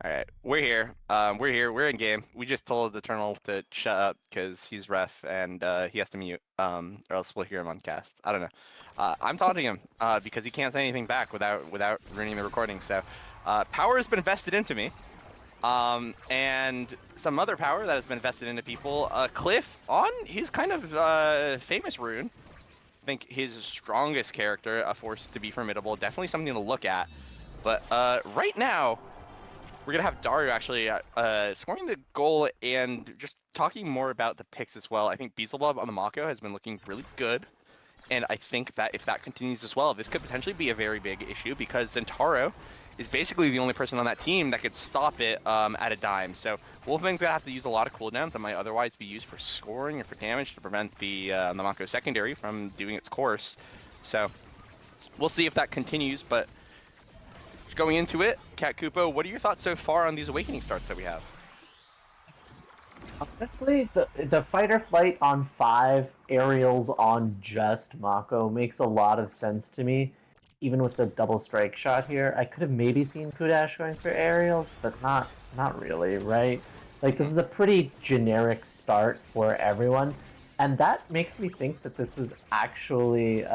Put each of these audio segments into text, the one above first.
All right, we're here. We're here. We're in game. We just told Eternal to shut up because he's ref and he has to mute. Or else we'll hear him on cast. I don't know. I'm taunting him because he can't say anything back without ruining the recording. So, power has been vested into me. And some other power that has been vested into people. Cliff on his kind of famous rune. I think his strongest character, a force to be formidable. Definitely something to look at. But right now, we're going to have Daru actually scoring the goal and just talking more about the picks as well. I think Beelzebub on the Mako has been looking really good. And I think that if that continues as well, this could potentially be a very big issue because Zentaro is basically the only person on that team that could stop it at a dime. So Wolfman's going to have to use a lot of cooldowns that might otherwise be used for scoring or for damage to prevent the Mako secondary from doing its course. So we'll see if that continues, but going into it, Cat Kupo, what are your thoughts so far on these awakening starts that we have? Honestly, the fight or flight on 5, aerials on just Mako makes a lot of sense to me. Even with the double strike shot here, I could have maybe seen Kudash going for aerials, but not really, right? Like this is a pretty generic start for everyone, and that makes me think that this is actually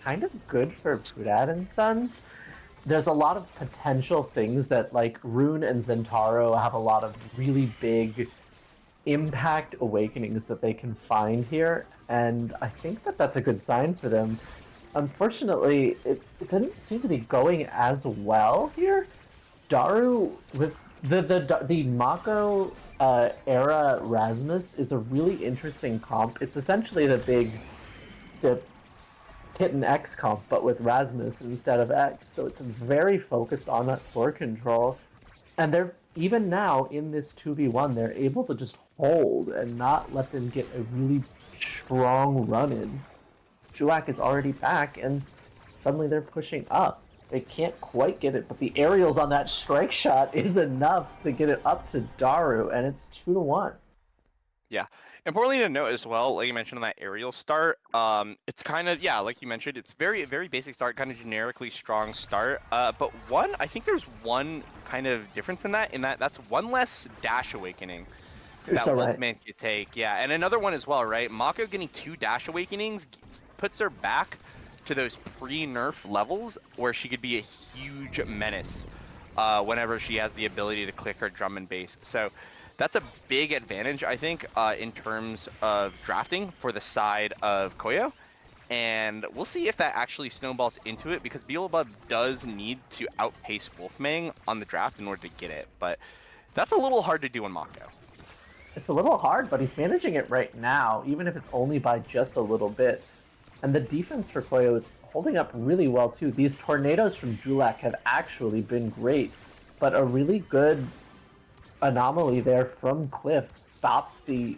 kind of good for Pudad and Sons. There's a lot of potential things that like Rune and Zentaro have a lot of really big impact awakenings that they can find here, and I think that that's a good sign for them. Unfortunately, it didn't seem to be going as well here. Daru with the Mako era Rasmus is a really interesting comp. It's essentially the Kitten X comp, but with Rasmus instead of X. So it's very focused on that floor control. And they're even now in this 2v1, they're able to just hold and not let them get a really strong run in. Julak is already back, and suddenly they're pushing up. They can't quite get it, but the aerials on that strike shot is enough to get it up to Daru, and it's 2-1. Yeah. Importantly to note as well, like you mentioned on that aerial start, it's kind of, yeah, like you mentioned, it's very basic start, kind of generically strong start. But I think there's one kind of difference in that that's one less dash awakening that So Wolfman could take. Yeah, and another one as well, right? Mako getting 2 dash awakenings puts her back to those pre-nerf levels where she could be a huge menace whenever she has the ability to click her drum and bass. So that's a big advantage, I think, in terms of drafting for the side of COYO. And we'll see if that actually snowballs into it, because Beelzebub does need to outpace Wolfmang on the draft in order to get it. But that's a little hard to do in Mako. It's a little hard, but he's managing it right now, even if it's only by just a little bit. And the defense for Koyo is holding up really well too. These tornadoes from Julak have actually been great, but a really good anomaly there from Cliff stops the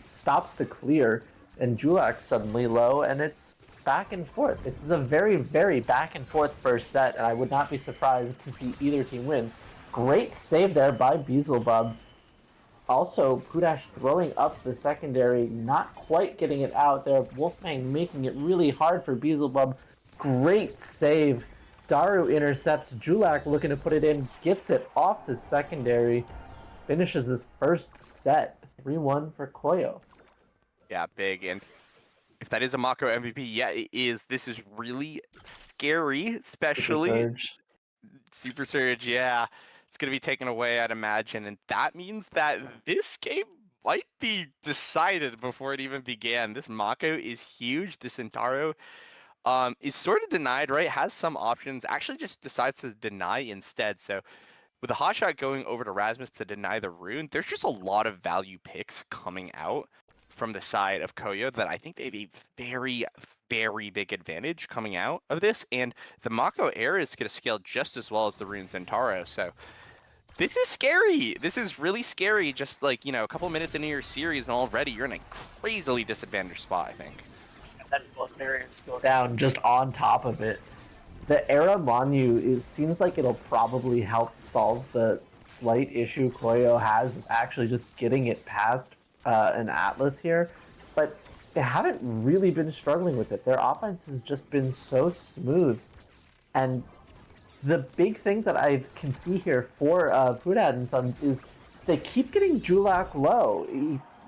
clear, and Julak's suddenly low, and it's back and forth. It's a very back and forth first set, and I would not be surprised to see either team win. Great save there by Beelzebub. Also, Kudash throwing up the secondary, not quite getting it out there. Wolfmang making it really hard for Beelzebub. Great save. Daru intercepts. Julak looking to put it in, gets it off the secondary. Finishes this first set. 3-1 for Koyo. Yeah, big. And if that is a Mako MVP, yeah, it is. This is really scary, especially Super Surge, yeah. It's going to be taken away, I'd imagine. And that means that this game might be decided before it even began. This Mako is huge. This Zentaro is sort of denied, right? Has some options. Actually just decides to deny instead. So with the hot shot going over to Rasmus to deny the rune, there's just a lot of value picks coming out from the side of COYO that I think they have a very big advantage coming out of this. And the Mako Air is going to scale just as well as the Rune Zentaro. So this is scary. This is really scary. Just like, a couple minutes into your series and already you're in a crazily disadvantaged spot, I think. And then both variants go down just on top of it. The Era Monu seems like it'll probably help solve the slight issue Koyo has with actually just getting it past an Atlas here, but they haven't really been struggling with it. Their offense has just been so smooth, and The big thing that I can see here for Pudad and Sons is they keep getting Julak low.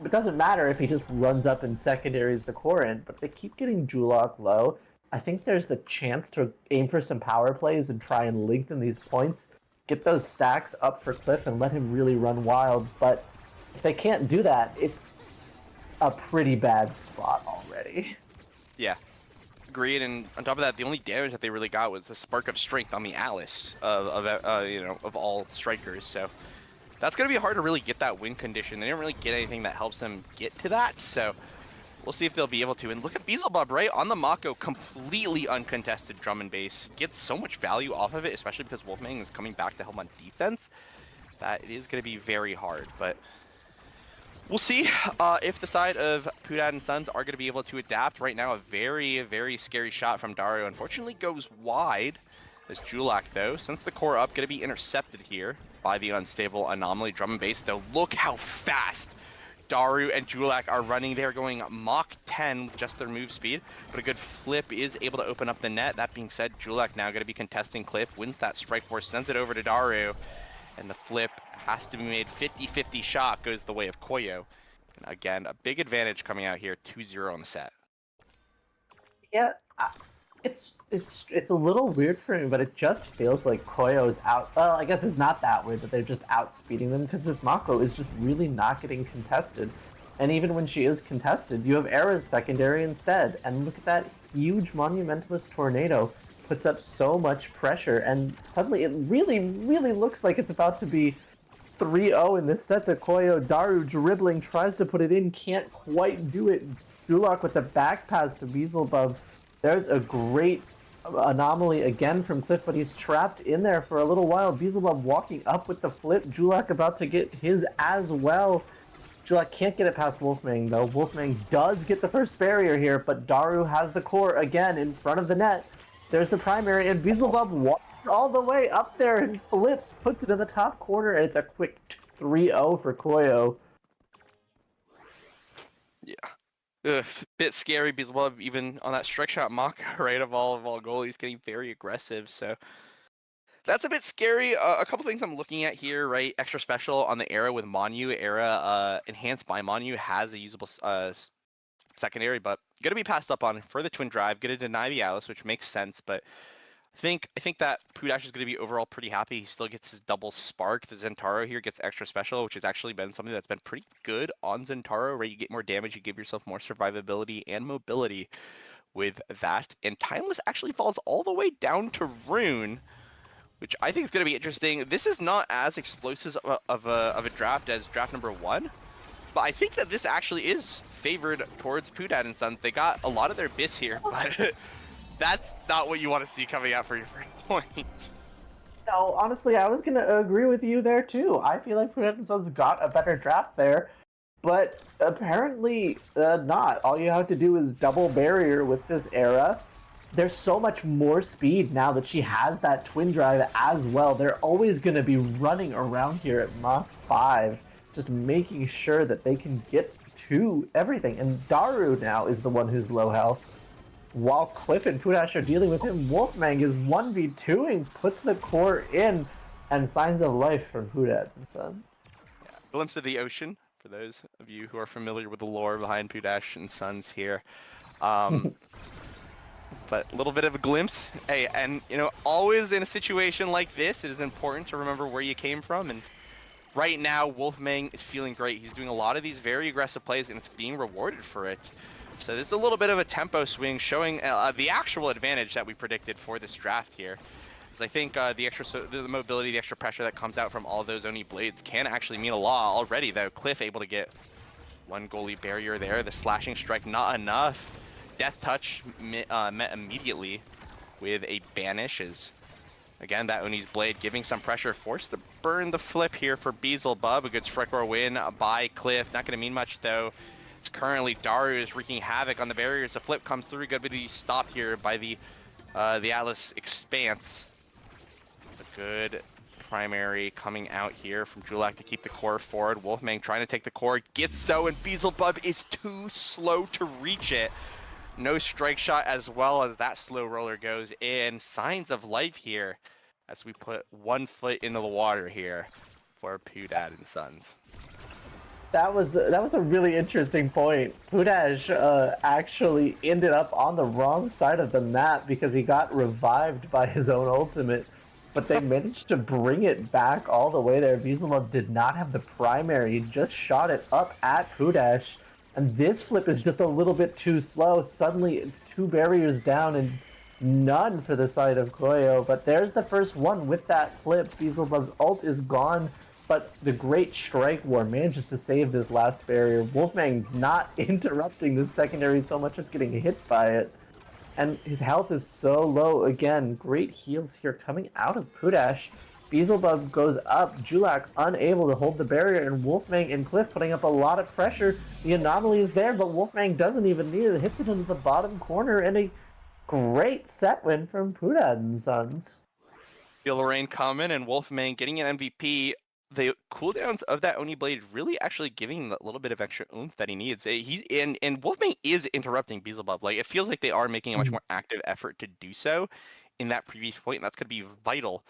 It doesn't matter if he just runs up and secondaries the core in, but they keep getting Julak low. I think there's the chance to aim for some power plays and try and lengthen these points, get those stacks up for Cliff and let him really run wild. But if they can't do that, it's a pretty bad spot already. Yeah. Agreed, and on top of that, the only damage that they really got was the spark of strength on the Alice of all strikers. So that's gonna be hard to really get that win condition. They didn't really get anything that helps them get to that. So we'll see if they'll be able to. And look at Beelzebub, right on the Mako, completely uncontested drum and bass. Gets so much value off of it, especially because Wolfman is coming back to help on defense. That it is gonna be very hard, but. We'll see if the side of Pudad and Sons are going to be able to adapt. Right now, a very, very scary shot from Dario. Unfortunately, goes wide. This Julak, though, since the core up, going to be intercepted here by the unstable anomaly. Drum and bass, though, look how fast Daru and Julak are running. They're going Mach 10 with just their move speed, but a good flip is able to open up the net. That being said, Julak now going to be contesting Cliff, wins that strike force, sends it over to Daru. And the flip has to be made. 50-50 shot goes the way of COYO. And again, a big advantage coming out here, 2-0 on the set. Yeah, it's a little weird for me, but it just feels like COYO is out. Well, I guess it's not that weird that they're just outspeeding them because this Mako is just really not getting contested. And even when she is contested, you have Era's secondary instead. And look at that huge Monumentalist Tornado. Puts up so much pressure, and suddenly it really, really looks like it's about to be 3-0 in this set to COYO. Daru dribbling, tries to put it in, can't quite do it. Julak with the back pass to Beelzebub. There's a great anomaly again from Cliff, but he's trapped in there for a little while. Beelzebub walking up with the flip. Julak about to get his as well. Julak can't get it past Wolfman, though. Wolfman does get the first barrier here, but Daru has the core again in front of the net. There's the primary, and Beelzebub walks all the way up there and flips, puts it in the top corner, and it's a quick 3-0 for COYO. Yeah. Ugh, bit scary. Beelzebub even on that strike shot mock, right, of all goalies, getting very aggressive, so that's a bit scary. A couple things I'm looking at here, right? Extra special on the Era with Monu. Era enhanced by Monu has a usable secondary, but gonna be passed up on for the twin drive. Gonna deny the Alice, which makes sense, but I think that Pudash is gonna be overall pretty happy. He still gets his double spark. The Zentaro here gets extra special, which has actually been something that's been pretty good on Zentaro, right? You get more damage, you give yourself more survivability and mobility with that. And Timeless actually falls all the way down to Rune, which I think is gonna be interesting. This is not as explosive of a draft as draft number 1. But I think that this actually is favored towards Pudad and Sons. They got a lot of their bis here, but that's not what you want to see coming out for your first point. No, honestly, I was going to agree with you there, too. I feel like Pudad and Sons got a better draft there, but apparently not. All you have to do is double barrier with this Era. There's so much more speed now that she has that twin drive as well. They're always going to be running around here at Mach 5. Just making sure that they can get to everything. And Daru now is the one who's low health. While Cliff and Pudash are dealing with him, Wolfmang is 1v2ing, puts the core in, and signs of life from Pudad and Sons. Yeah. Glimpse of the ocean, for those of you who are familiar with the lore behind Pudash and Sons here. But a little bit of a glimpse. Hey, and always in a situation like this, it is important to remember where you came from. And right now, Wolfmang is feeling great. He's doing a lot of these very aggressive plays, and it's being rewarded for it. So this is a little bit of a tempo swing, showing the actual advantage that we predicted for this draft here. Because I think the mobility, the extra pressure that comes out from all of those Oni blades can actually mean a lot. Already, though, Cliff able to get one goalie barrier there. The slashing strike not enough. Death touch met immediately with a banish as again, that Oni's blade giving some pressure, forced to burn the flip here for Beelzebub. A good strike roar win by Cliff. Not going to mean much, though. It's currently Daru is wreaking havoc on the barriers. The flip comes through, good, but he's stopped here by the Atlas Expanse. A good primary coming out here from Julak to keep the core forward. Wolfmang trying to take the core, gets so, and Beelzebub is too slow to reach it. No strike shot as well as that slow roller goes in. Signs of life here as we put 1 foot into the water here for Pudad and Sons. That was a really interesting point. Pudash actually ended up on the wrong side of the map because he got revived by his own ultimate, but they managed to bring it back all the way there. Vizalov did not have the primary, he just shot it up at Pudash, and this flip is just a little bit too slow. Suddenly it's 2 barriers down and none for the side of COYO, but there's the first one with that flip. Vizalvov's ult is gone. But the Great Strike War manages to save this last barrier. Wolfmang's not interrupting the secondary so much as getting hit by it. And his health is so low. Again, great heals here coming out of Pudash. Beelzebub goes up, Julak unable to hold the barrier, and Wolfmang and Cliff putting up a lot of pressure. The anomaly is there, but Wolfmang doesn't even need it. Hits it into the bottom corner, and a great set win from Pudad and Sons. Feel the rain coming, and Wolfmang getting an MVP. The cooldowns of that Oni Blade really actually giving him a little bit of extra oomph that he needs. And Wolfmang is interrupting Beelzebub. Like, it feels like they are making a much more active effort to do so in that previous point, and that's going to be vital.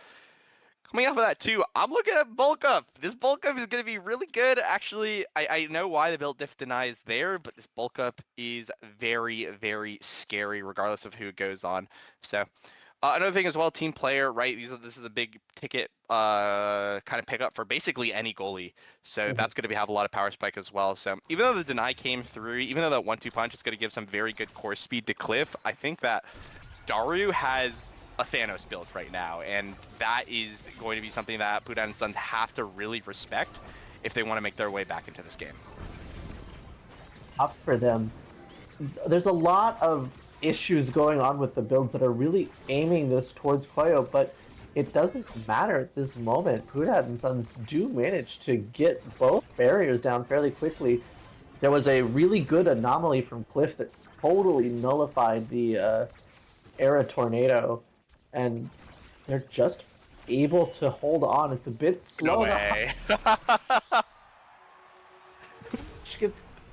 Coming off of that too, I'm looking at bulk up. This bulk up is going to be really good. Actually, I know why the build diff denies there, but this bulk up is very, very scary regardless of who it goes on. So another thing as well, team player, right? This is a big ticket kind of pickup for basically any goalie. So that's going to have a lot of power spike as well. So even though the deny came through, even though that 1-2 punch is going to give some very good core speed to Cliff, I think that Daru has a Thanos build right now, and that is going to be something that Pudad and Sons have to really respect if they want to make their way back into this game. Up for them. There's a lot of issues going on with the builds that are really aiming this towards COYO, but it doesn't matter at this moment. Pudad and Sons do manage to get both barriers down fairly quickly. There was a really good anomaly from Cliff that totally nullified the Era Tornado, and they're just able to hold on. It's a bit slow. No way.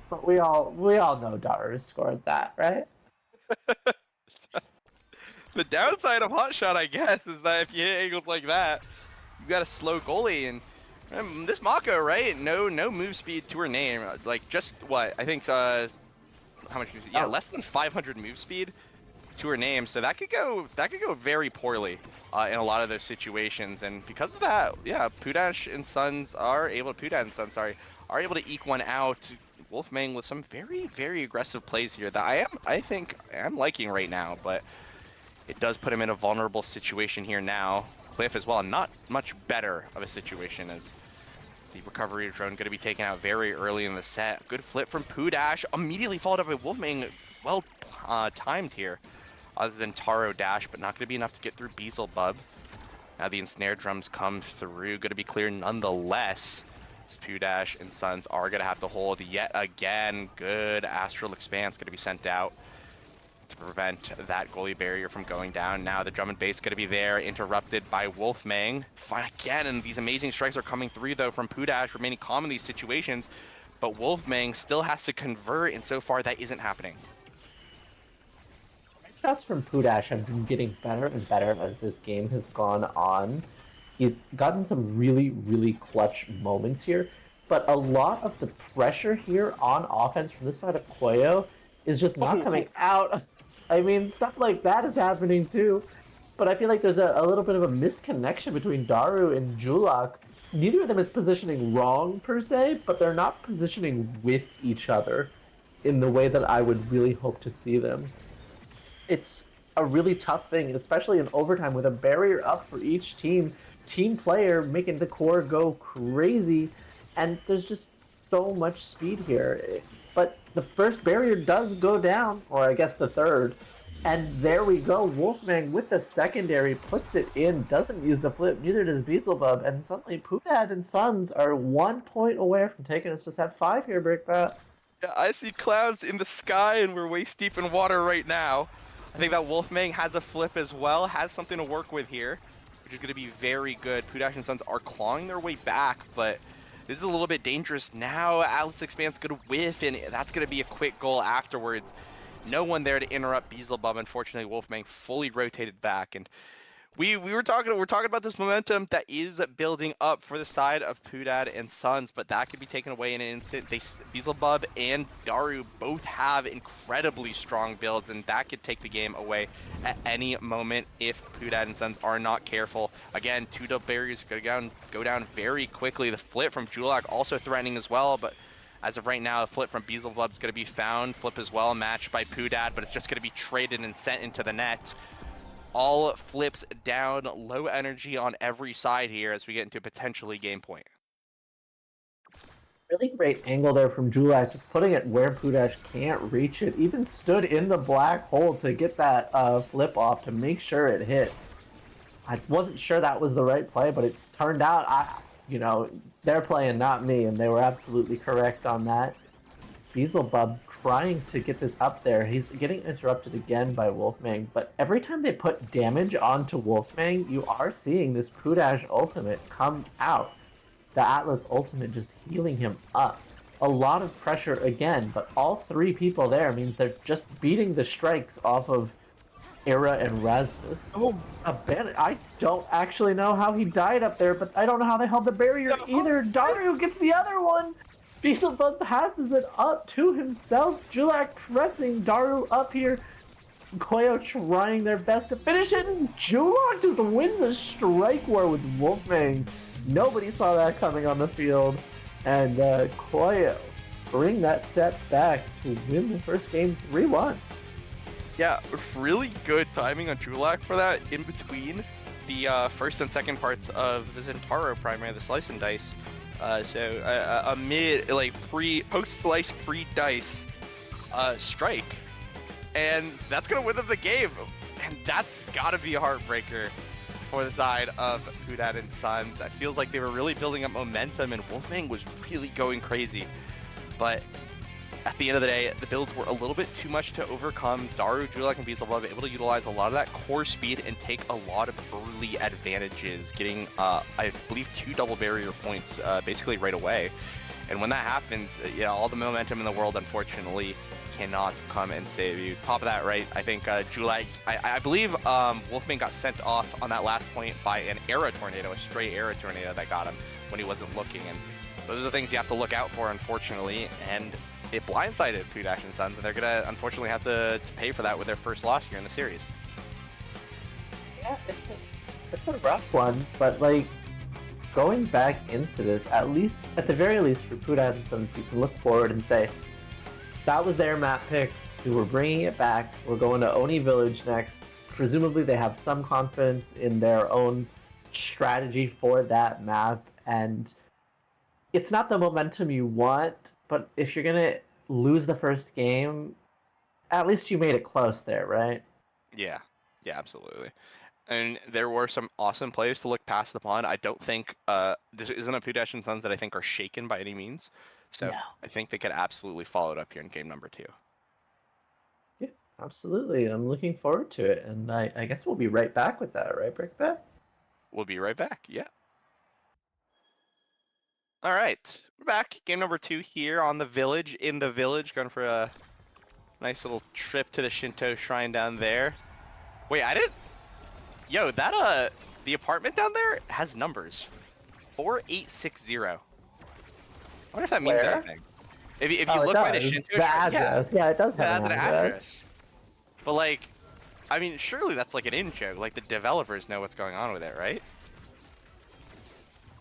But we all know Daru scored that, right? The downside of Hotshot, I guess, is that if you hit angles like that, you got a slow goalie, and this Mako, right? No move speed to her name. Like, just what? I think how much move speed? Yeah, less than 500 move speed to her name, so that could go very poorly in a lot of those situations. And because of that, yeah, Pudad and Sons are able to eke one out. Wolfmang with some very, very aggressive plays here that I think I'm liking right now, but it does put him in a vulnerable situation here now. Cliff as well, not much better of a situation, as the recovery drone going to be taken out very early in the set. Good flip from Pudash, immediately followed up by Wolfmang. Well timed here. Other than Taro dash, but not going to be enough to get through Beelzebub. Now the ensnare drums come through, going to be clear nonetheless. Pudash and Sons are going to have to hold yet again. Good Astral Expanse going to be sent out to prevent that goalie barrier from going down. Now the drum and bass going to be there, interrupted by Wolfmang. Fine again, and these amazing strikes are coming through though from Pudash, remaining calm in these situations. But Wolfmang still has to convert, and so far that isn't happening. Shots from Pudash have been getting better and better as this game has gone on. He's gotten some really, really clutch moments here, but a lot of the pressure here on offense from this side of COYO is just not coming out. I mean, stuff like that is happening too, but I feel like there's a little bit of a misconnection between Daru and Julak. Neither of them is positioning wrong per se, but they're not positioning with each other in the way that I would really hope to see them. It's a really tough thing, especially in overtime with a barrier up for each team player making the core go crazy, and there's just so much speed here. But the first barrier does go down, or I guess the third, and there we go. Wolfmang with the secondary puts it in, doesn't use the flip, neither does Beelzebub, and suddenly Pudad and Sons are 1 point away from taking us to set 5 here, Brickbat. Yeah, I see clouds in the sky, and we're waist deep in water right now. I think that Wolfmang has a flip as well, has something to work with here, which is going to be very good. Pudash and Sons are clawing their way back, but this is a little bit dangerous now. Atlas Expanse going to whiff, and that's going to be a quick goal afterwards. No one there to interrupt Beelzebub. Unfortunately, Wolfmang fully rotated back, and we're talking about this momentum that is building up for the side of Pudad and Sons, but that could be taken away in an instant. Beelzebub and Daru both have incredibly strong builds, and that could take the game away at any moment if Pudad and Sons are not careful. Again, 2 double barriers go down very quickly. The flip from Julak also threatening as well, but as of right now, the flip from Beelzebub is going to be found. Flip as well, matched by Pudad, but it's just going to be traded and sent into the net. All flips down, low energy on every side here as we get into a potentially game point. Really great angle there from Julak, just putting it where Pudash can't reach it. Even stood in the black hole to get that flip off to make sure it hit. I wasn't sure that was the right play, but it turned out, they're playing, not me, and they were absolutely correct on that. Beelzebub trying to get this up there. He's getting interrupted again by Wolfmang, but every time they put damage onto Wolfmang, you are seeing this Pudash ultimate come out. The Atlas ultimate just healing him up. A lot of pressure again, but all 3 people there means they're just beating the strikes off of Era and Rasmus. Oh, I don't actually know how he died up there, but I don't know how they held the barrier either. Daru gets the other one! Beelzebub passes it up to himself. Julak pressing Daru up here. COYO trying their best to finish it, and Julak just wins a strike war with Wolfmang. Nobody saw that coming on the field, and COYO bring that set back to win the first game 3-1. Yeah, really good timing on Julak for that in between the first and second parts of the Zentaro primary, the Slice and Dice. So a mid, like post-slice, pre-dice strike. And that's going to win them the game. And that's got to be a heartbreaker for the side of Pudad and Sons. It feels like they were really building up momentum, and Wolfmang was really going crazy. But at the end of the day, the builds were a little bit too much to overcome. Daru, Julak, and Beelzebub able to utilize a lot of that core speed and take a lot of early advantages, getting, I believe, 2 double barrier points basically right away. And when that happens, all the momentum in the world, unfortunately, cannot come and save you. Top of that, right, I think Julak, I believe Wolfmang got sent off on that last point by an Era Tornado, a stray Era Tornado that got him when he wasn't looking. And those are the things you have to look out for, unfortunately. And it blindsided Pudash and Sons, and they're gonna unfortunately have to pay for that with their first loss here in the series. Yeah, it's a rough one, but like going back into this, at the very least for Pudash and Sons, you can look forward and say that was their map pick. We were bringing it back. We're going to Oni Village next. Presumably, they have some confidence in their own strategy for that map, and it's not the momentum you want. But if you're gonna lose the first game, at least you made it close there, right? Yeah, absolutely. And there were some awesome plays to look past upon. I don't think this isn't a Pudash and Sons that I think are shaken by any means. So no. I think they could absolutely follow it up here in game number 2. Yeah, absolutely. I'm looking forward to it, and I guess we'll be right back with that, right, Brickbat? We'll be right back. Yeah. All right, we're back. Game number 2 here on the village, in the village, going for a nice little trip to the Shinto shrine down there. Wait, I didn't. Yo, that the apartment down there has numbers. 4860. I wonder if that means anything. If you look by the Shinto shrine, yeah, it does have an address. But like, I mean, surely that's like an in-joke. Like the developers know what's going on with it, right?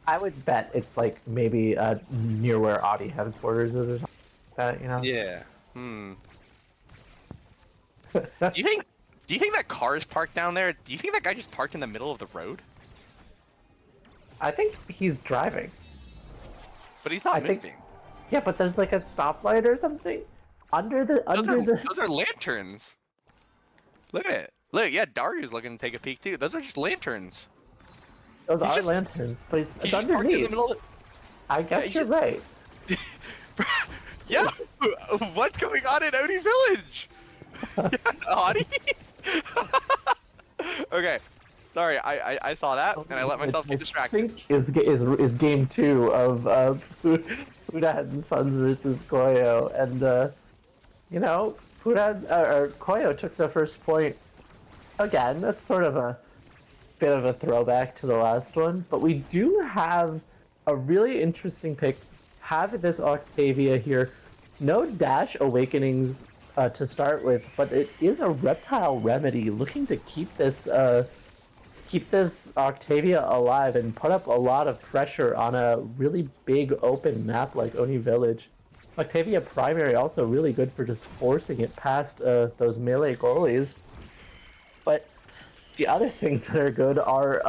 I would bet it's like maybe near where Audi headquarters is or something like that, you know? Yeah. Do you think that car is parked down there? Do you think that guy just parked in the middle of the road? I think he's driving. But he's not moving. Yeah, but there's like a stoplight or something Those are lanterns. Look at it. Look, yeah, Daru's looking to take a peek too. Those are just lanterns. Those are lanterns, but it's underneath. I guess you're right. Yeah, what's going on in Oni Village? Yeah, Audi? Okay, sorry, I saw that and I let myself get distracted. I think is game 2 of Pudad and Sons versus COYO, and Pudad or COYO took the first point again. That's sort of a bit of a throwback to the last one, but we do have a really interesting pick. Have this Octavia here. No Dash Awakenings to start with, but it is a Reptile Remedy looking to keep this Octavia alive and put up a lot of pressure on a really big open map like Oni Village. Octavia Primary also really good for just forcing it past those melee goalies. But the other things that are good are,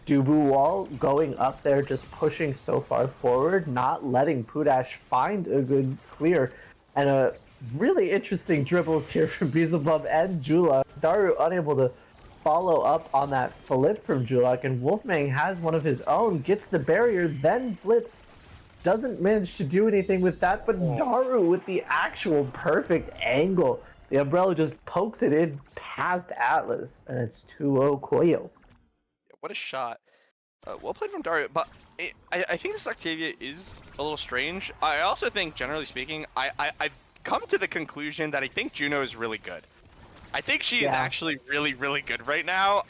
Dubu Wall going up there, just pushing so far forward, not letting Pudash find a good clear, and a really interesting dribbles here from Beelzebub and Julak. Daru unable to follow up on that flip from Julak, and Wolfmang has one of his own, gets the barrier, then flips. Doesn't manage to do anything with that, but Daru with the actual perfect angle. The umbrella just pokes it in past Atlas, and it's 2-0 COYO. What a shot. Well played from Dario, but I think this Octavia is a little strange. I also think, generally speaking, I've come to the conclusion that I think Juno is really good. I think she is actually really, really good right now.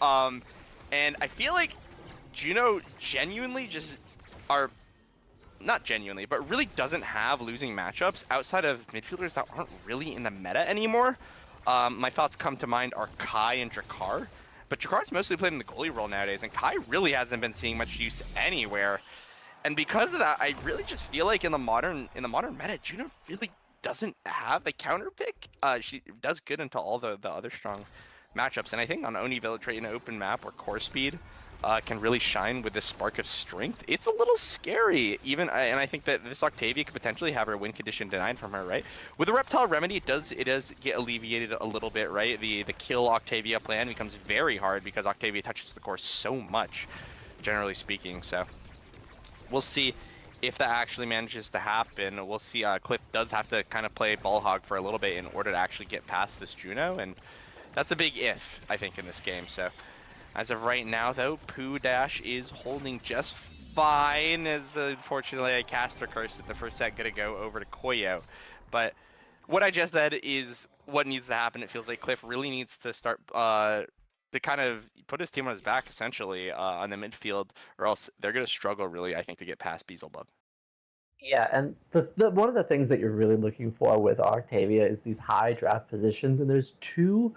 And I feel like Juno genuinely just are... Not genuinely, but really doesn't have losing matchups outside of midfielders that aren't really in the meta anymore. My thoughts come to mind are Kai and Drakkar, but Drakkar's mostly played in the goalie role nowadays, and Kai really hasn't been seeing much use anywhere. And because of that, I really just feel like in the modern meta, Juno really doesn't have a counter pick. She does good until all the other strong matchups, and I think on Oni Village, right, in an open map or core speed, can really shine with this spark of strength. It's a little scary, even, and I think that this Octavia could potentially have her win condition denied from her, right? With the Reptile Remedy, it does get alleviated a little bit, right? The kill Octavia plan becomes very hard because Octavia touches the core so much, generally speaking. So we'll see if that actually manages to happen. We'll see. Cliff does have to kind of play ball hog for a little bit in order to actually get past this Juno, and that's a big if, I think, in this game. So as of right now, though, Pudash is holding just fine, as unfortunately a caster curse at the first set gonna go over to COYO. But what I just said is what needs to happen. It feels like Cliff really needs to start to kind of put his team on his back, essentially, on the midfield, or else they're gonna struggle really, I think, to get past Beelzebub. Yeah, and one of the things that you're really looking for with Octavia is these high draft positions, and there's 2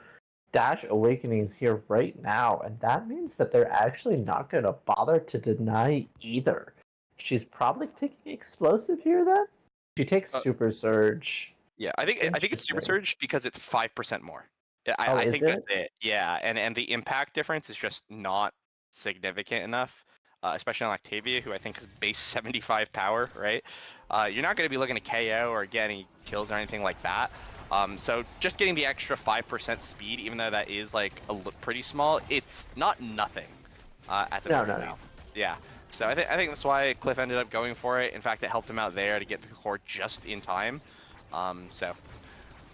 Dash Awakenings here right now, and that means that they're actually not going to bother to deny either. She's probably taking Explosive here, then? She takes Super Surge. Yeah, I think it's Super Surge because it's 5% more. I think that's it. Yeah, and the impact difference is just not significant enough, especially on Octavia, who I think is base 75 power, right? You're not going to be looking to KO or get any kills or anything like that. So just getting the extra 5% speed, even though that is like pretty small, it's not nothing at the very least. Yeah. So I think that's why Cliff ended up going for it. In fact, it helped him out there to get the core just in time. So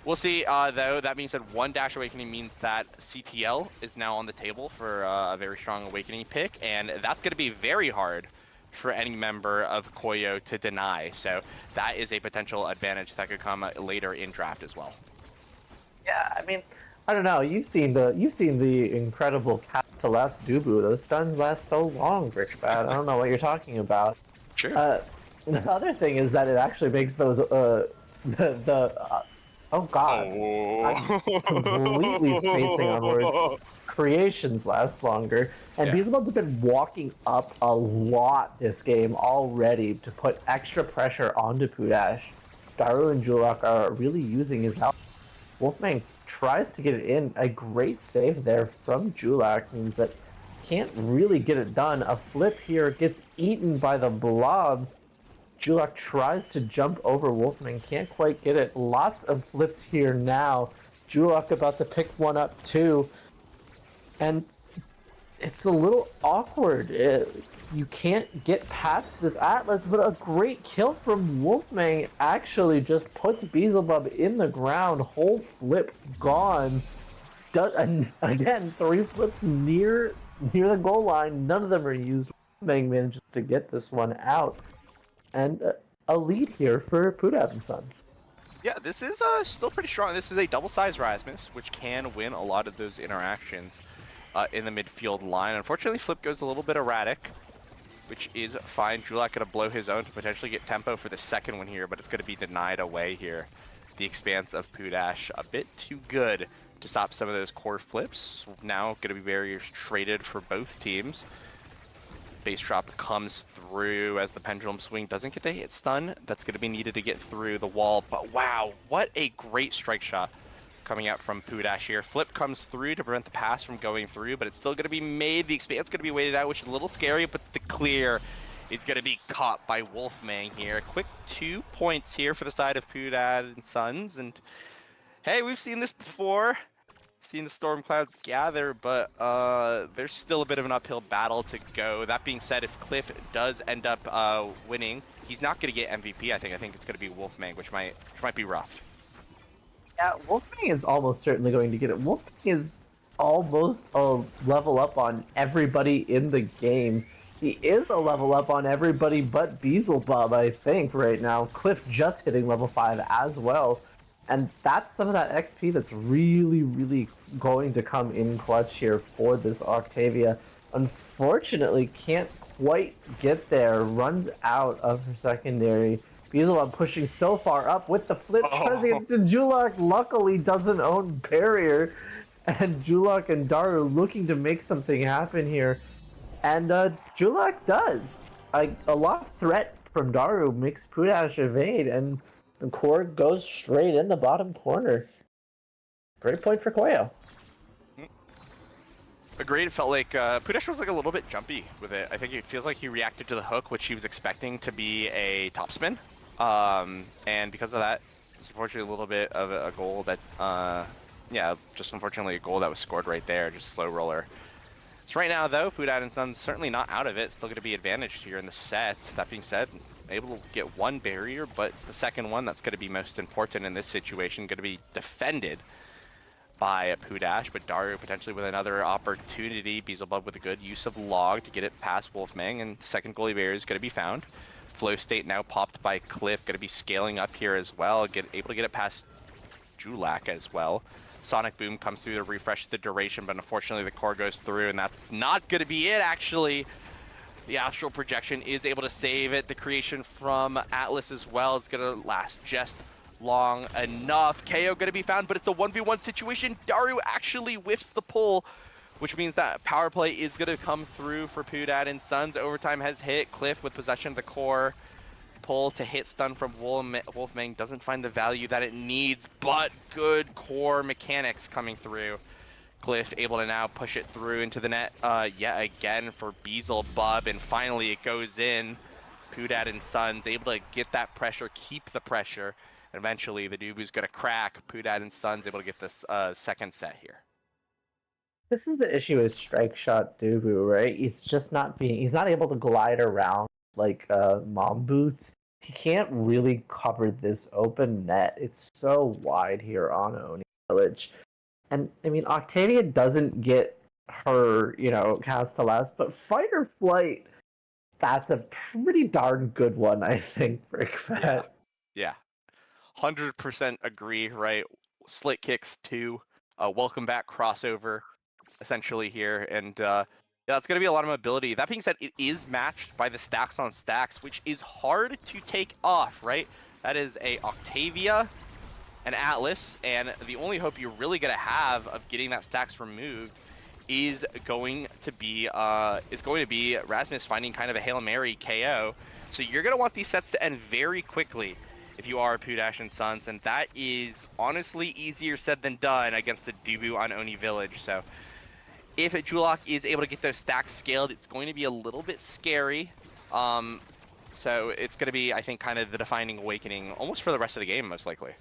we'll see. Though that being said, 1 Dash Awakening means that CTL is now on the table for a very strong Awakening pick, and that's going to be very hard for any member of COYO to deny. So that is a potential advantage that could come later in draft as well. Yeah, I mean, I don't know. You've seen the incredible Castellat's Dubu. Those stuns last so long, Richbad. I don't know what you're talking about. Sure. The other thing is that it actually makes those oh god, I'm completely spacing on words. Creations last longer, and Beelzebub have been walking up a lot this game already to put extra pressure onto Pudash. Daru and Julak are really using his help. Wolfmang tries to get it in. A great save there from Julak means that can't really get it done. A flip here gets eaten by the blob. Julak tries to jump over Wolfmang, can't quite get it. Lots of flips here now. Julak about to pick one up too. And it's a little awkward. You can't get past this Atlas, but a great kill from Wolfmang actually just puts Beelzebub in the ground. Whole flip gone. And again, 3 flips near the goal line. None of them are used. Wolfmang manages to get this one out. And a lead here for Pudash and Sons. Yeah, this is still pretty strong. This is a double-sized Rasmus, which can win a lot of those interactions. in the midfield line. Unfortunately, Flip goes a little bit erratic, which is fine. Julak gonna blow his own to potentially get tempo for the second one here, but it's gonna be denied away here. The expanse of Pudash a bit too good to stop some of those core flips. Now gonna be barriers traded for both teams. Base drop comes through as the pendulum swing doesn't get the hit stun. That's gonna be needed to get through the wall, but wow, what a great strike shot coming out from Pudash here. Flip comes through to prevent the pass from going through, but it's still going to be made. The expanse going to be waited out, which is a little scary, but the clear is going to be caught by Wolfmang here. Quick 2 points here for the side of Pudad and Sons, and hey, we've seen this before. Seen the storm clouds gather, but there's still a bit of an uphill battle to go. That being said, if Cliff does end up winning, he's not going to get MVP, I think. I think it's going to be Wolfmang, which might be rough. Yeah, Wolfmang is almost certainly going to get it. Wolfmang is almost a level up on everybody in the game. He is a level up on everybody but Beelzebub, I think, right now. Cliff just hitting level 5 as well. And that's some of that XP that's really, really going to come in clutch here for this Octavia. Unfortunately, can't quite get there. Runs out of her secondary. Beelzebub pushing so far up with the flip, tries to get to Julak. Luckily doesn't own barrier, and Julak and Daru looking to make something happen here, and Julak does. A lot threat from Daru makes Pudash evade, and the core goes straight in the bottom corner. Great point for COYO. Agreed. It felt like Pudash was like a little bit jumpy with it. I think it feels like he reacted to the hook, which he was expecting to be a topspin. And because of that, it's unfortunately a little bit of a goal that, yeah, just unfortunately a goal that was scored right there, just slow roller. So right now, though, Pudad and Sons certainly not out of it. Still going to be advantaged here in the set. That being said, able to get one barrier, but it's the second one that's going to be most important in this situation. Going to be defended by Pudash, but Daru potentially with another opportunity. Beelzebub with a good use of log to get it past Wolfmang, and the second goalie barrier is going to be found. Flow state now popped by Cliff, going to be scaling up here as well, able to get it past Julak as well. Sonic Boom comes through to refresh the duration, but unfortunately the core goes through, and that's not going to be it, actually. The Astral Projection is able to save it. The creation from Atlas as well is going to last just long enough. KO going to be found, but it's a 1v1 situation. Daru actually whiffs the pull, which means that power play is going to come through for Pudad and Sons. Overtime has hit. Cliff with possession of the core. Pull to hit stun from Wolfmang doesn't find the value that it needs, but good core mechanics coming through. Cliff able to now push it through into the net yet again for Beelzebub, and finally it goes in. Pudad and Sons able to get that pressure, keep the pressure, and eventually the Dubu's going to crack. Pudad and Sons able to get this second set here. This is the issue with Strike Shot Dubu, right? He's not able to glide around like Mom Boots. He can't really cover this open net. It's so wide here on Oni Village. And I mean, Octavia doesn't get her, cast to last, but Fight or Flight, that's a pretty darn good one, I think, for Ikfat. Yeah. 100% agree, right? Slit kicks 2, welcome back crossover, essentially here, and yeah, it's going to be a lot of mobility. That being said, it is matched by the stacks on stacks, which is hard to take off, right? That is a Octavia, an Atlas, and the only hope you're really going to have of getting that stacks removed is going to be Rasmus finding kind of a Hail Mary KO. So you're going to want these sets to end very quickly if you are Pudash and Sons, and that is honestly easier said than done against a Dubu on Oni Village. So if Julak is able to get those stacks scaled, it's going to be a little bit scary. So it's going to be, I think, kind of the defining awakening almost for the rest of the game, most likely.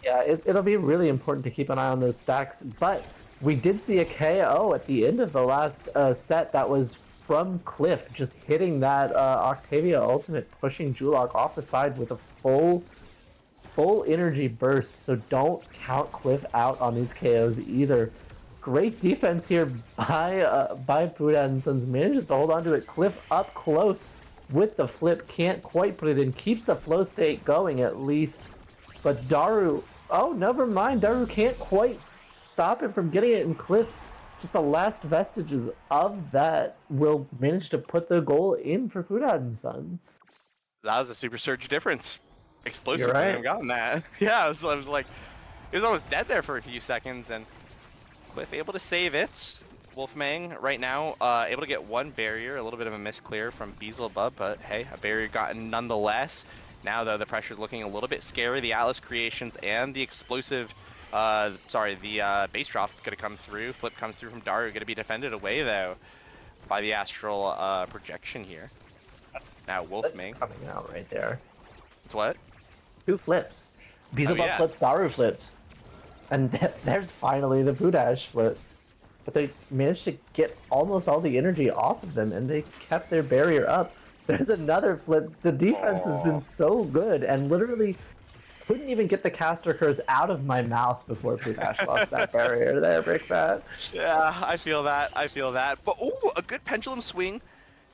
Yeah, it'll be really important to keep an eye on those stacks, but we did see a KO at the end of the last set that was from Cliff, just hitting that Octavia ultimate, pushing Julak off the side with a full energy burst, so don't count Cliff out on these KOs either. Great defense here by Pudad and Sons, manages to hold on to it. Cliff up close with the flip, can't quite put it in, keeps the flow state going at least, but Daru, oh, never mind, Daru can't quite stop it from getting it, and Cliff just the last vestiges of that will manage to put the goal in for Kudad and Sons. That was a super surge difference. You're Explosive wouldn't right. have gotten that. Yeah, I was like, it was almost dead there for a few seconds, and Cliff able to save it. Wolfmang right now able to get one barrier, a little bit of a misclear from Beelzebub, but hey, a barrier gotten nonetheless. Now though, the pressure's looking a little bit scary. The Atlas creations and the explosive, the base drop gonna come through. Flip comes through from Daru, gonna be defended away though by the astral projection here. That's Now Wolfmang. coming out right there. It's what? 2 flips. Beelzebub yeah. flipped, Daru flipped. And there's finally the Pudash flip. But they managed to get almost all the energy off of them, and they kept their barrier up. There's another flip. The defense has been so good, and literally couldn't even get the caster curse out of my mouth before Pudash lost that barrier there, Brickbat. Yeah, I feel that. I feel that. But oh, a good pendulum swing.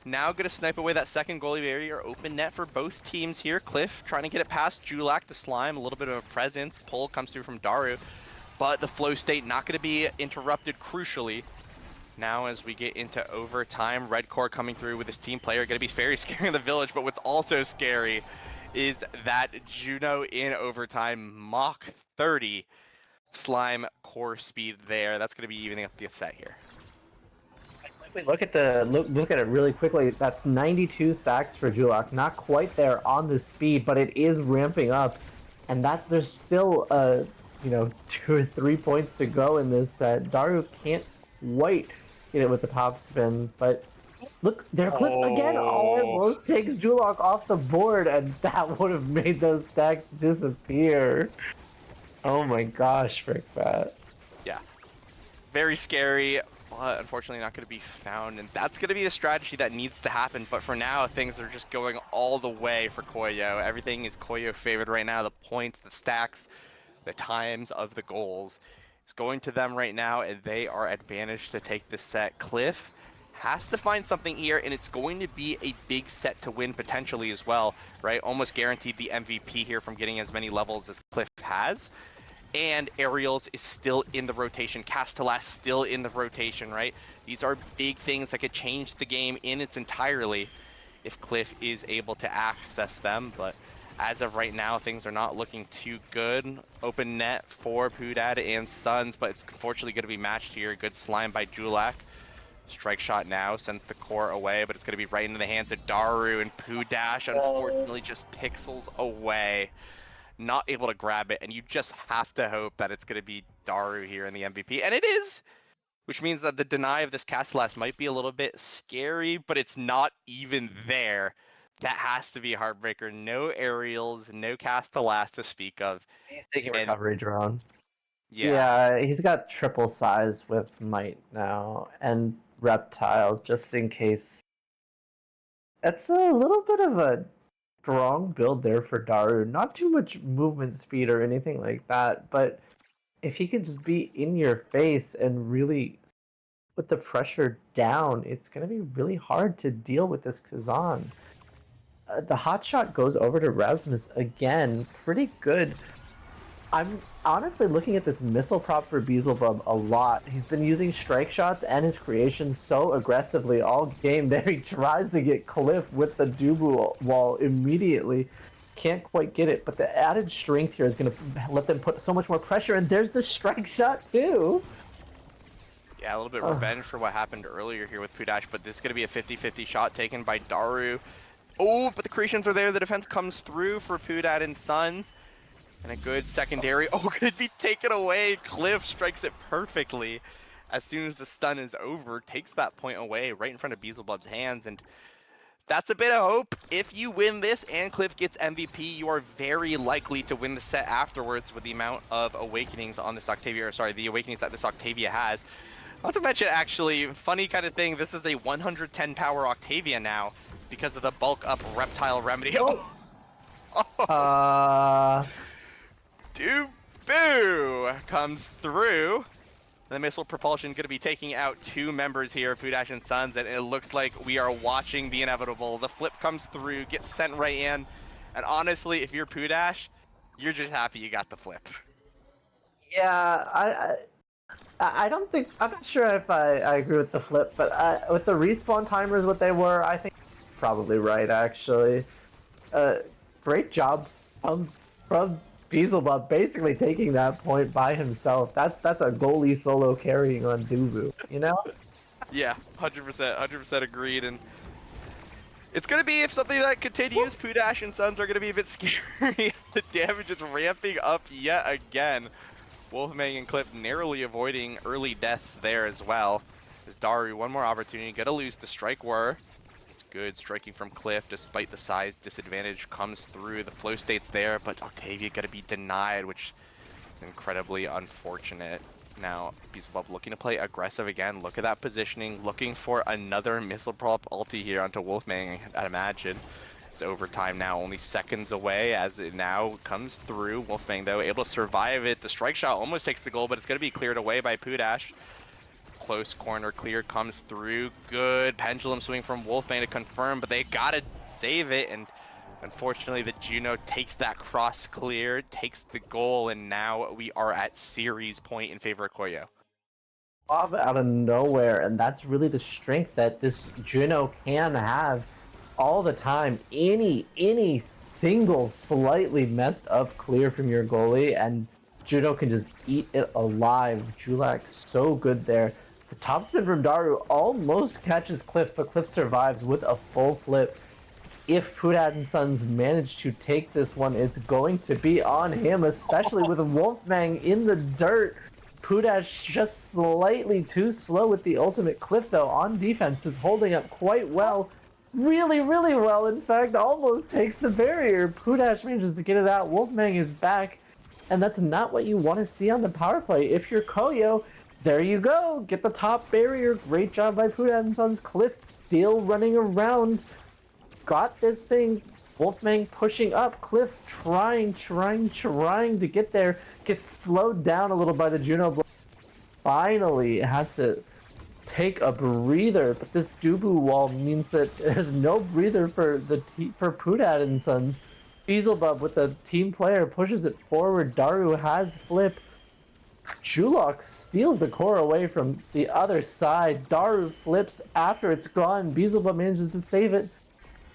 Now gonna snipe away that second goalie barrier. Open net for both teams here. Cliff trying to get it past Julak, the slime. A little bit of a presence. Pull comes through from Daru. But the flow state not going to be interrupted crucially. Now as we get into overtime, Red Core coming through with his team player, going to be very scary in the village, but what's also scary is that Juno in overtime, Mach 30 slime core speed there. That's going to be evening up the set here. If we look at look at it really quickly, that's 92 stacks for Julak. Not quite there on the speed, but it is ramping up, and there's still a 2 or 3 points to go in this set. Daru can't quite get it with the top spin, but look, their clip again almost takes Julak off the board, and that would have made those stacks disappear. Oh my gosh, Brickbat. Yeah, very scary. But unfortunately not going to be found, and that's going to be a strategy that needs to happen. But for now, things are just going all the way for COYO. Everything is COYO favored right now. The points, the stacks, the times of the goals is going to them right now, and they are advantaged to take this set. Cliff has to find something here, and it's going to be a big set to win potentially as well, right? Almost guaranteed the MVP here from getting as many levels as Cliff has. And Aerials is still in the rotation. Castellas still in the rotation, right? These are big things that could change the game in its entirely if Cliff is able to access them, but as of right now, things are not looking too good. Open net for Pudad and Sons, but it's unfortunately going to be matched here. Good slime by Julak. Strike shot now sends the core away, but it's going to be right into the hands of Daru, and Pudash unfortunately just pixels away. Not able to grab it, and you just have to hope that it's going to be Daru here in the MVP, and it is! Which means that the deny of this Castellas might be a little bit scary, but it's not even there. That has to be a heartbreaker. No aerials, no Castellas to speak of. He's taking recovery drone. Yeah. Yeah, he's got triple size with Might now, and Reptile, just in case. It's a little bit of a strong build there for Daru. Not too much movement speed or anything like that, but if he can just be in your face and really put the pressure down, it's going to be really hard to deal with this Kazan. The hot shot goes over to Rasmus again. Pretty good. I'm honestly looking at this missile prop for Beelzebub a lot. He's been using strike shots and his creation so aggressively all game there. He tries to get Cliff with the Dubu wall immediately. Can't quite get it, but the added strength here is going to let them put so much more pressure, and there's the strike shot too. Yeah, a little bit revenge for what happened earlier here with Pudash, but this is going to be a 50-50 shot taken by Daru. Oh, but the creations are there. The defense comes through for Pudad and Sons. And a good secondary. Oh, going to be taken away. Cliff strikes it perfectly. As soon as the stun is over, takes that point away right in front of Beelzebub's hands. And that's a bit of hope. If you win this and Cliff gets MVP, you are very likely to win the set afterwards with the amount of awakenings on this Octavia, or sorry, the awakenings that this Octavia has. Not to mention, actually, funny kind of thing, this is a 110 power Octavia now because of the bulk up reptile remedy. Boo comes through. The missile propulsion going to be taking out 2 members here, Pudash and Sons, and it looks like we are watching the inevitable. The flip comes through, gets sent right in, and honestly, if you're Pudash, you're just happy you got the flip. Yeah, I don't think I'm not sure if I agree with the flip, but with the respawn timers, what they were, I think probably right actually. Uh, Great job from Beelzebub basically taking that point by himself. That's a goalie solo carrying on Dubu, you know? Yeah, 100%, 100% agreed. And it's gonna be if something that continues. Pudash and Sons are gonna be a bit scary. The damage is ramping up yet again. Wolfman and Cliff narrowly avoiding early deaths there as well. As Daru, one more opportunity, gonna lose the strike whir. It's good striking from Cliff despite the size disadvantage comes through. The flow state's there, but Octavia gonna be denied, which is incredibly unfortunate. Now, Beelzebub looking to play aggressive again. Look at that positioning, looking for another missile prop ulti here onto Wolfman, I'd imagine. It's overtime now, only seconds away as it now comes through. Wolfgang, though, able to survive it. The strike shot almost takes the goal, but it's going to be cleared away by Pudash. Close corner clear comes through. Good pendulum swing from Wolfgang to confirm, but they got to save it. And unfortunately, the Juno takes that cross clear, takes the goal, and now we are at series point in favor of COYO. Out of nowhere, and that's really the strength that this Juno can have all the time. Any single slightly messed up clear from your goalie, and Juno can just eat it alive. Julak so good there. The topspin from Daru almost catches Cliff, but Cliff survives with a full flip. If Pudad and Sons manage to take this one, it's going to be on him, especially with Wolfmang in the dirt. Pudash just slightly too slow with the ultimate. Cliff, though, on defense is holding up quite well. Really, really well, in fact, almost takes the barrier. Pudash manages to get it out. Wolfmang is back, and that's not what you want to see on the power play. If you're COYO, there you go. Get the top barrier. Great job by Pudash and Sons. Cliff still running around. Got this thing. Wolfmang pushing up. Cliff trying to get there. Gets slowed down a little by the Juno. Finally, it has to take a breather, but this Dubu wall means that there's no breather for for Pudad and Sons. Beelzebub with the team player pushes it forward. Daru has flip. Julok steals the core away from the other side. Daru flips after it's gone. Beelzebub manages to save it.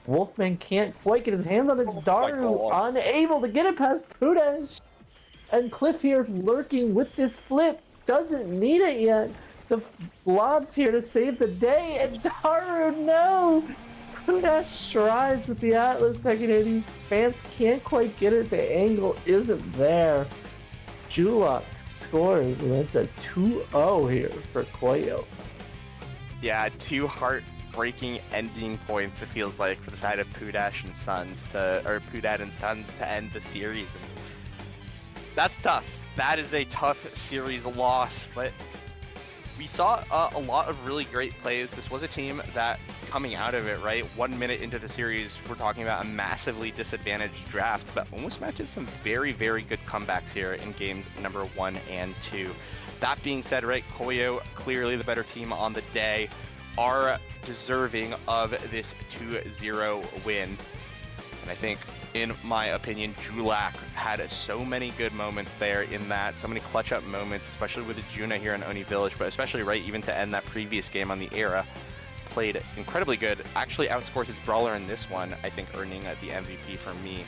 Wolfman can't quite get his hands on it. Daru unable to get it past Pudash. And Cliff here lurking with this flip. Doesn't need it yet. The Blob's here to save the day. And Daru, no! Pudash tries with the Atlas second 80. Spance can't quite get it. The angle isn't there. Julok scores. And it's a 2-0 here for COYO. Yeah, two heartbreaking ending points, it feels like, for the side of Pudash and Sons Pudad and Sons to end the series. And that's tough. That is a tough series loss, but we saw a lot of really great plays. This was a team that, coming out of it, right, 1 minute into the series, we're talking about a massively disadvantaged draft, but almost matches some very, very good comebacks here in games number 1 and 2. That being said, right, COYO, clearly the better team on the day, are deserving of this 2-0 win. And I think, in my opinion, Julak had so many good moments there in that, so many clutch-up moments, especially with the Juna here in Oni Village, but especially, right, even to end that previous game on the Era. Played incredibly good, actually outscored his brawler in this one, I think earning the MVP for me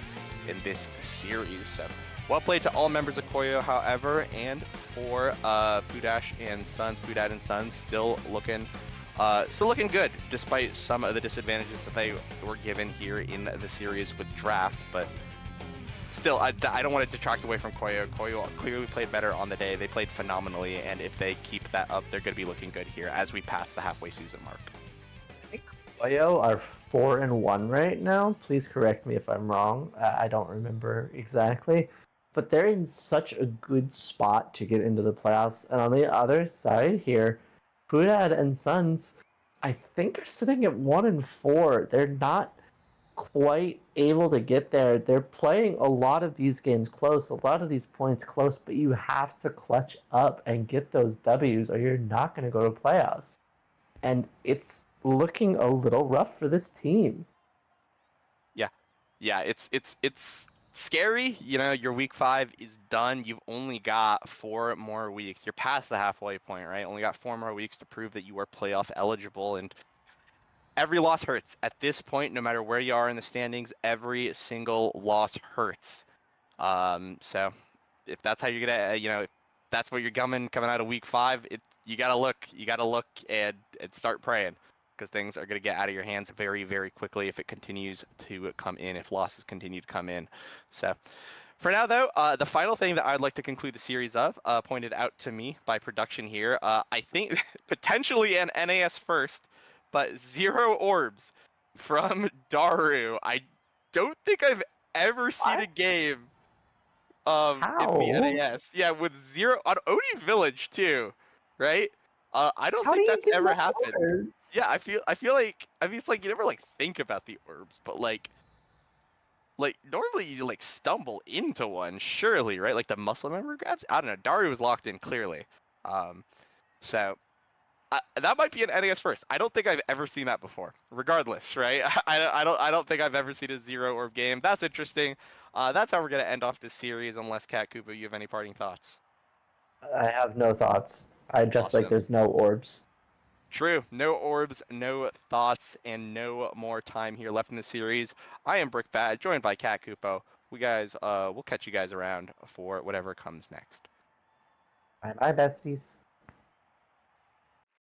in this series. So, well played to all members of COYO, however, and for Pudash and Sons, Pudad and Sons, still looking good, despite some of the disadvantages that they were given here in the series with draft. But still, I don't want it to detract away from COYO. COYO clearly played better on the day. They played phenomenally, and if they keep that up, they're going to be looking good here as we pass the halfway season mark. I think COYO are 4-1 right now. Please correct me if I'm wrong. I don't remember exactly. But they're in such a good spot to get into the playoffs. And on the other side here, Pudad and Sons, I think, are sitting at 1-4. They're not quite able to get there. They're playing a lot of these games close, a lot of these points close, but you have to clutch up and get those W's or you're not going to go to playoffs. And it's looking a little rough for this team. Yeah, it's scary. You know, your week 5 is done. You've only got 4 more weeks. You're past the halfway point, right? Only got 4 more weeks to prove that you are playoff eligible. And every loss hurts. At this point, no matter where you are in the standings, every single loss hurts. So if that's how you're gonna, if that's what you're coming out of week 5, you gotta look and start praying because things are gonna get out of your hands very, very quickly if it continues to come in, if losses continue to come in. So for now, though, the final thing that I'd like to conclude the series of, pointed out to me by production here, I think potentially an NAS first, but 0 orbs from Daru. I don't think I've ever seen a What? game in the How? NAS. Yeah, with 0 on Oni Village too, right? I don't How do think you that's get ever no happened. orbs? Yeah, I feel like it's like you never like think about the orbs, but like normally you like stumble into one, surely, right? Like the muscle member grabs. I don't know. Daru was locked in clearly. Um, so that might be an NAS first. I don't think I've ever seen that before. Regardless, right? I don't think I've ever seen a 0 orb game. That's interesting. That's how we're gonna end off this series. Unless Cat Koopa, you have any parting thoughts? I have no thoughts. I just like Awesome. there's no orbs. True. No orbs, no thoughts, and no more time here left in the series. I am Brickbat, joined by Cat Koopo. We'll catch you guys around for whatever comes next. Bye bye, besties.